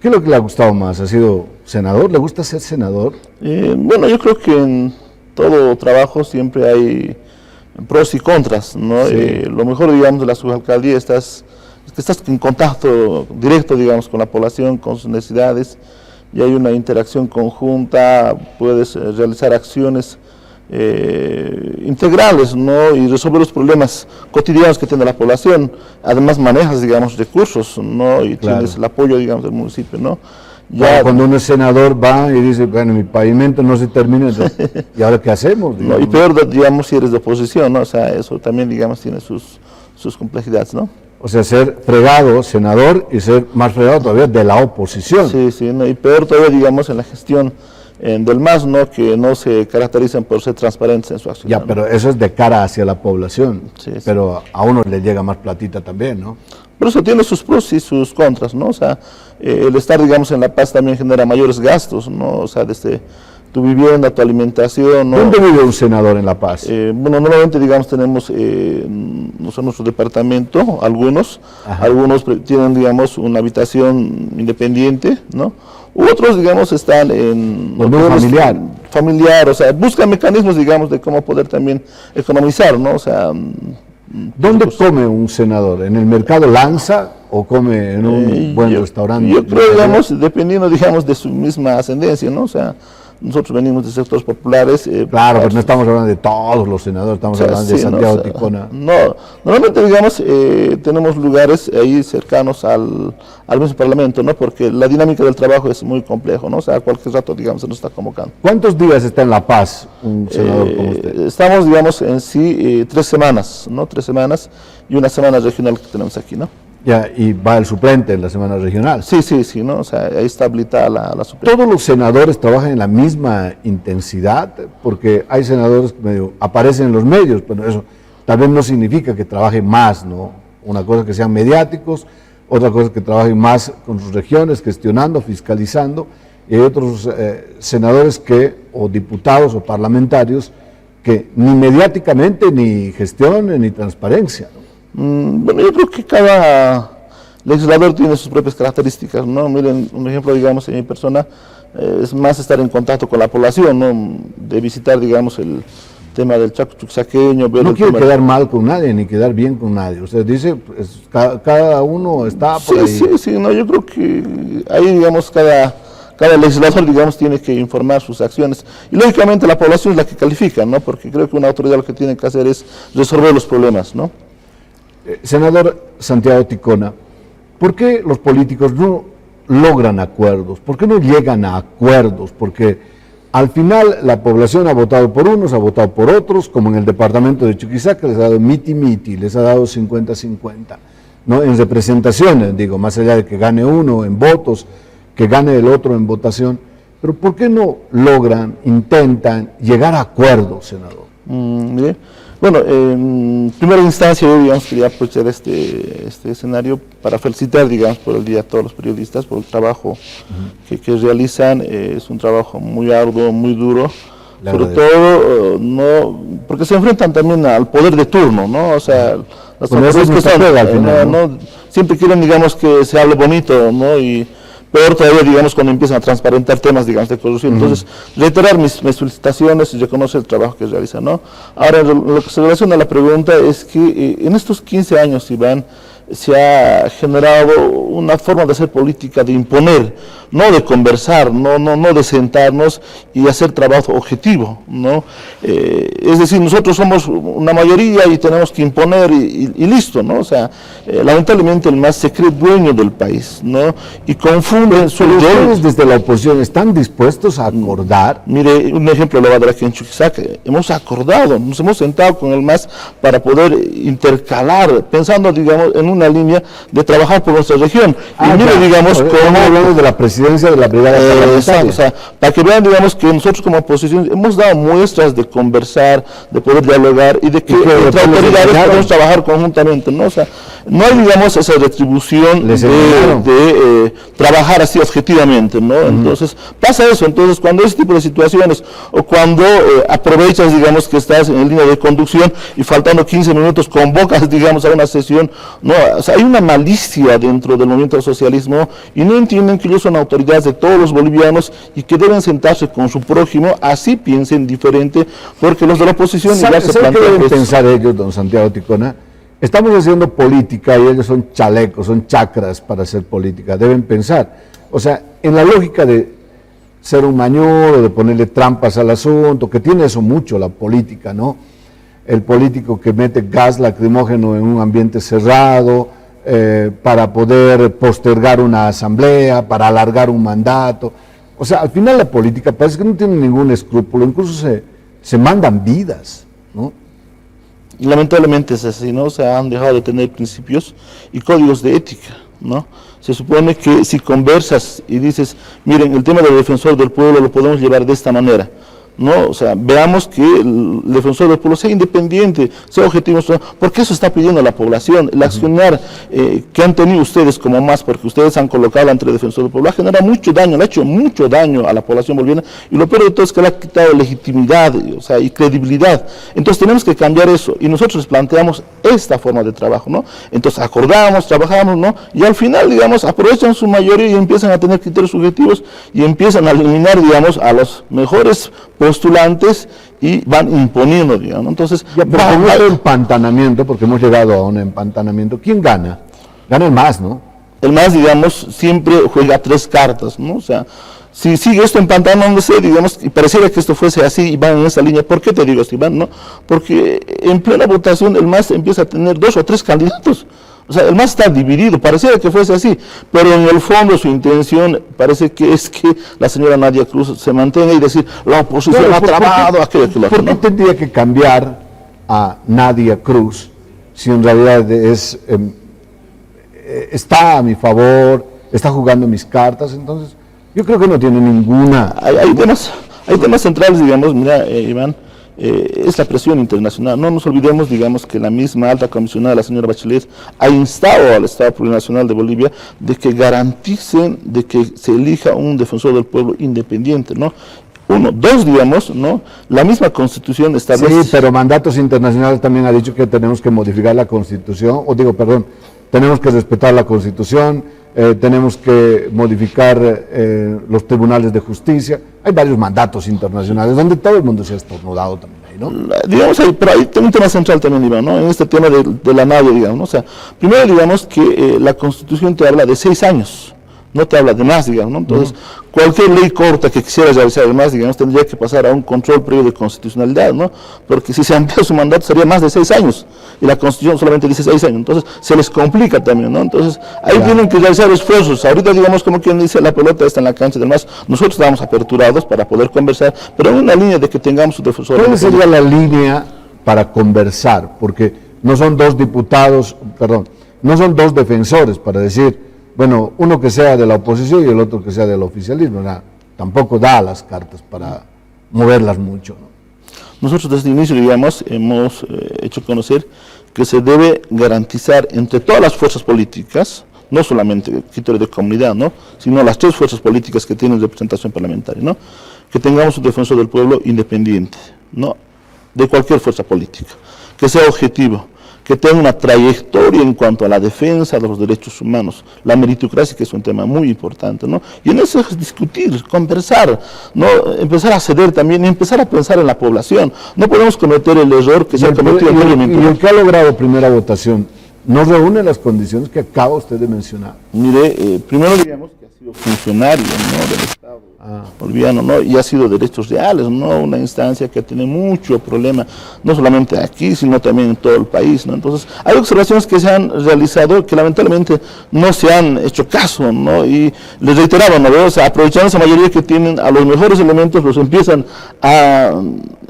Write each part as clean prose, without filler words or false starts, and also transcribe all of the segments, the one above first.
¿Qué es lo que le ha gustado más? ¿Ha sido senador? ¿Le gusta ser senador? Bueno, yo creo que en todo trabajo siempre hay pros y contras, ¿no? Sí. Lo mejor, digamos, de la subalcaldía es que estás en contacto directo, digamos, con la población, con sus necesidades, y hay una interacción conjunta, puedes realizar acciones integrales, ¿no? Y resolver los problemas cotidianos que tiene la población. Además manejas, digamos, recursos, ¿no? Y Claro. tienes el apoyo, digamos, del municipio, ¿no? Ya cuando uno es senador va y dice, bueno, mi pavimento no se termina, entonces, ¿y ahora qué hacemos? No, y peor, digamos, si eres de oposición, ¿no? O sea, eso también, digamos, tiene sus complejidades, ¿no? O sea, ser fregado, senador, y ser más fregado todavía de la oposición. Sí, sí, ¿no? Y peor todavía, digamos, en la gestión del MAS, ¿no? Que no se caracterizan por ser transparentes en su acción. Ya, ¿no? pero eso es de cara hacia la población. Sí, sí. Pero a uno le llega más platita también, ¿no? Pero eso tiene sus pros y sus contras, ¿no? O sea, el estar, digamos, en La Paz también genera mayores gastos, ¿no? O sea, desde tu vivienda, tu alimentación, ¿no? ¿Dónde vive un senador en La Paz? Bueno, normalmente, digamos, tenemos nuestro departamento, algunos tienen, digamos, una habitación independiente, ¿no? Otros, digamos, están en... familiar. Familiar, o sea, buscan mecanismos, digamos, de cómo poder también economizar, ¿no? O sea... ¿Dónde come un senador? ¿En el mercado Lanza o come en un buen restaurante? Yo creo, digamos, dependiendo, digamos, de su misma ascendencia, ¿no? O sea, nosotros venimos de sectores populares. Claro, pero no estamos hablando de todos los senadores, estamos hablando de Santiago, ¿no? Ticona. No, normalmente, digamos, tenemos lugares ahí cercanos al mismo Parlamento, ¿no? Porque la dinámica del trabajo es muy complejo, ¿no? O sea, a cualquier rato, digamos, se nos está convocando. ¿Cuántos días está en La Paz un senador como usted? Estamos, digamos, en sí 3 semanas, ¿no? 3 semanas y una semana regional que tenemos aquí, ¿no? Ya, y va el suplente en la semana regional. Sí, ¿no? O sea, ahí está habilitada la suplente. ¿Todos los senadores trabajan en la misma intensidad? Porque hay senadores que medio aparecen en los medios, pero eso tal vez no significa que trabajen más, ¿no? Una cosa es que sean mediáticos, otra cosa es que trabajen más con sus regiones, gestionando, fiscalizando, y hay otros senadores o diputados o parlamentarios que ni mediáticamente, ni gestión, ni transparencia, ¿no? Bueno, yo creo que cada legislador tiene sus propias características, ¿no? Miren, un ejemplo, digamos, en mi persona, es más estar en contacto con la población, ¿no? De visitar, digamos, el tema del Chaco chuquisaqueño. No quiere quedar mal con nadie, ni quedar bien con nadie. Usted dice, pues, cada uno está por ahí. Sí, no, yo creo que ahí, digamos, cada legislador, digamos, tiene que informar sus acciones. Y lógicamente la población es la que califica, ¿no? Porque creo que una autoridad lo que tiene que hacer es resolver los problemas, ¿no? Senador Santiago Ticona, ¿por qué los políticos no logran acuerdos? ¿Por qué no llegan a acuerdos? Porque al final la población ha votado por unos, ha votado por otros, como en el departamento de Chuquisaca les ha dado miti-miti, les ha dado 50-50, ¿no? En representaciones, digo, más allá de que gane uno en votos, que gane el otro en votación, pero ¿por qué no logran, intentan llegar a acuerdos, senador? Mire. Bueno, en primera instancia, yo, digamos, quería aprovechar este escenario para felicitar, digamos, por el día a todos los periodistas por el trabajo que realizan. Es un trabajo muy arduo, muy duro, sobre todo, no, porque se enfrentan también al poder de turno, ¿no? O sea, las autoridades que están, al final, ¿no? Siempre quieren, digamos, que se hable bonito, ¿no? Y peor todavía, digamos, cuando empiezan a transparentar temas, digamos, de corrupción. Entonces, reiterar mis felicitaciones y reconocer el trabajo que realizan, ¿no? Ahora, lo que se relaciona a la pregunta es que en estos 15 años, Iván, se ha generado una forma de hacer política de imponer, no de conversar, no de sentarnos y hacer trabajo objetivo, ¿no? Es decir, nosotros somos una mayoría y tenemos que imponer y listo, ¿no? O sea, lamentablemente el MAS se cree dueño del país, ¿no? Y confunde su rol. ¿Ustedes desde la oposición están dispuestos a acordar? Mire, un ejemplo lo va a dar aquí en Chuquisaca. Hemos acordado, nos hemos sentado con el MAS para poder intercalar, pensando, digamos, en una línea de trabajar por nuestra región. Y mire, digamos, como hablamos de la presidencia de la brigada parlamentaria. O sea, para que vean, digamos, que nosotros como oposición hemos dado muestras de conversar, de poder dialogar y de que entre autoridades podemos trabajar conjuntamente, ¿no? O sea, no hay, digamos, esa retribución de trabajar así objetivamente, ¿no? Entonces, pasa eso. Entonces, cuando ese tipo de situaciones o cuando aprovechas, digamos, que estás en línea de conducción y faltando 15 minutos convocas, digamos, a una sesión, ¿no? o sea, hay una malicia dentro del movimiento del socialismo y no entienden que ellos son autoridades de todos los bolivianos y que deben sentarse con su prójimo, así piensen diferente, porque los de la oposición ya se plantean. ¿Qué deben esto. pensar ellos, don Santiago Ticona? Estamos haciendo política y ellos son chalecos, son chacras para hacer política. Deben pensar, o sea, en la lógica de ser un mañoro, de ponerle trampas al asunto, que tiene eso mucho la política, ¿no? El político que mete gas lacrimógeno en un ambiente cerrado para poder postergar una asamblea, para alargar un mandato. O sea, al final la política parece que no tiene ningún escrúpulo, incluso se mandan vidas, ¿no? Lamentablemente es así, ¿no? Se han dejado de tener principios y códigos de ética, ¿no? Se supone que si conversas y dices, miren, el tema del defensor del pueblo lo podemos llevar de esta manera, ¿no? O sea, veamos que el defensor del pueblo sea independiente, sea objetivo, porque eso está pidiendo la población. El accionar que han tenido ustedes como más, porque ustedes han colocado ante el defensor del pueblo, ha generado mucho daño, le ha hecho mucho daño a la población boliviana, y lo peor de todo es que le ha quitado legitimidad, o sea, y credibilidad. Entonces tenemos que cambiar eso, y nosotros les planteamos esta forma de trabajo, ¿no? Entonces acordamos, trabajamos, ¿no? Y al final, digamos, aprovechan su mayoría y empiezan a tener criterios subjetivos y empiezan a eliminar, digamos, a los mejores postulantes y van imponiendo, digamos. Entonces, ya, pero con este empantanamiento, porque hemos llegado a un empantanamiento, ¿quién gana? Gana el MAS, ¿no? El MAS, digamos, siempre juega 3 cartas, ¿no? O sea, si sigue esto empatándose, digamos, y pareciera que esto fuese así y van en esa línea, ¿por qué te digo, Iván, no? Porque en plena votación el MAS empieza a tener 2 o 3 candidatos. O sea, el MAS está dividido, pareciera que fuese así, pero en el fondo su intención parece que es que la señora Nadia Cruz se mantenga y decir, la oposición ha trabado aquello que lo ¿Por qué tendría que cambiar a Nadia Cruz si en realidad está a mi favor, está jugando mis cartas? Entonces, yo creo que no tiene ninguna... Hay temas centrales, digamos, mira, Iván, es la presión internacional. No nos olvidemos, digamos, que la misma alta comisionada, la señora Bachelet, ha instado al Estado Plurinacional de Bolivia de que garanticen de que se elija un defensor del pueblo independiente, ¿no? 1, 2, digamos, ¿no? La misma Constitución establece... Sí, pero mandatos internacionales también ha dicho que tenemos que modificar la Constitución, tenemos que respetar la Constitución, tenemos que modificar los tribunales de justicia. Hay varios mandatos internacionales donde todo el mundo se ha estornudado también ahí, ¿no? Digamos, pero hay un tema central también, Iván, ¿no? En este tema de la Nadia, digamos, ¿no? O sea, primero digamos que la Constitución te habla de 6 años, no te habla de más, digamos, ¿no? Entonces, cualquier ley corta que quisiera realizar de más, digamos, tendría que pasar a un control previo de constitucionalidad, ¿no? Porque si se amplía su mandato sería más de 6 años, y la Constitución solamente dice 6 años, entonces se les complica también, ¿no? Entonces, ahí tienen que realizar esfuerzos. Ahorita, digamos, como quien dice, la pelota está en la cancha del MAS, nosotros estamos aperturados para poder conversar, pero en una línea de que tengamos un defensor. ¿Cuál sería la línea para conversar? Porque no son 2 diputados, no son 2 defensores para decir, bueno, uno que sea de la oposición y el otro que sea del oficialismo, tampoco da las cartas para moverlas mucho, ¿no? Nosotros desde el inicio, digamos, hemos hecho conocer que se debe garantizar entre todas las fuerzas políticas, no solamente el criterio de comunidad, ¿no?, sino las 3 fuerzas políticas que tienen representación parlamentaria, ¿no?, que tengamos un defensor del pueblo independiente, ¿no?, de cualquier fuerza política, que sea objetivo, que tenga una trayectoria en cuanto a la defensa de los derechos humanos, la meritocracia, que es un tema muy importante, ¿no? Y en eso es discutir, conversar, ¿no? Empezar a ceder también y empezar a pensar en la población. No podemos cometer el error que se ha cometido previamente. Y el que ha logrado primera votación, ¿no reúne las condiciones que acaba usted de mencionar? Mire, primero digamos que ha sido funcionario, ¿no?, del Estado boliviano, ¿no?, y ha sido derechos reales, ¿no?, una instancia que tiene mucho problema, no solamente aquí, sino también en todo el país, ¿no? Entonces, hay observaciones que se han realizado que lamentablemente no se han hecho caso, ¿no? Y les reiteraba, ¿no?, o sea, aprovechando esa mayoría que tienen a los mejores elementos, los empiezan a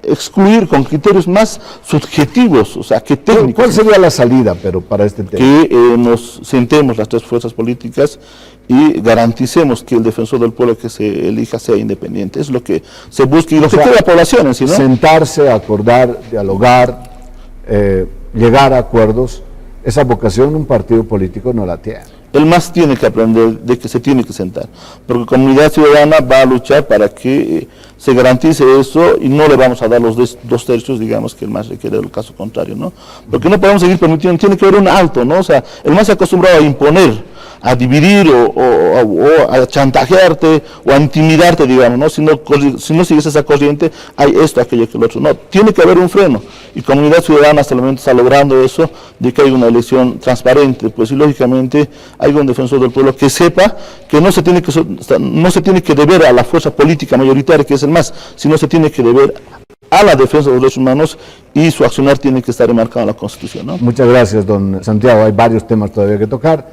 excluir con criterios más subjetivos, o sea, que técnicos. ¿Cuál sería la salida, pero, para este tema? Que nos sentemos las 3 fuerzas políticas y garanticemos que el defensor del pueblo que se elija sea independiente. Es lo que se busca y lo que quiere la población en sí, ¿no? Sentarse, acordar, dialogar, llegar a acuerdos, esa vocación un partido político no la tiene. el MAS tiene que aprender de que se tiene que sentar, porque Comunidad Ciudadana va a luchar para que se garantice eso y no le vamos a dar los 2/3, digamos, que el MAS requiere del caso contrario, ¿no? Porque no podemos seguir permitiendo, tiene que haber un alto, ¿no? O sea, el MAS se ha acostumbrado a imponer, a dividir o a chantajearte o a intimidarte, digamos, ¿no? Si no sigues esa corriente, hay esto, aquello, que el otro. No, tiene que haber un freno. Y Comunidad Ciudadana hasta el momento está logrando eso, de que hay una elección transparente, pues, y lógicamente hay un defensor del pueblo que sepa que no se tiene que deber a la fuerza política mayoritaria, que es el MAS, sino se tiene que deber a la defensa de los derechos humanos, y su accionar tiene que estar enmarcado en la Constitución, ¿no? Muchas gracias, don Santiago. Hay varios temas todavía que tocar.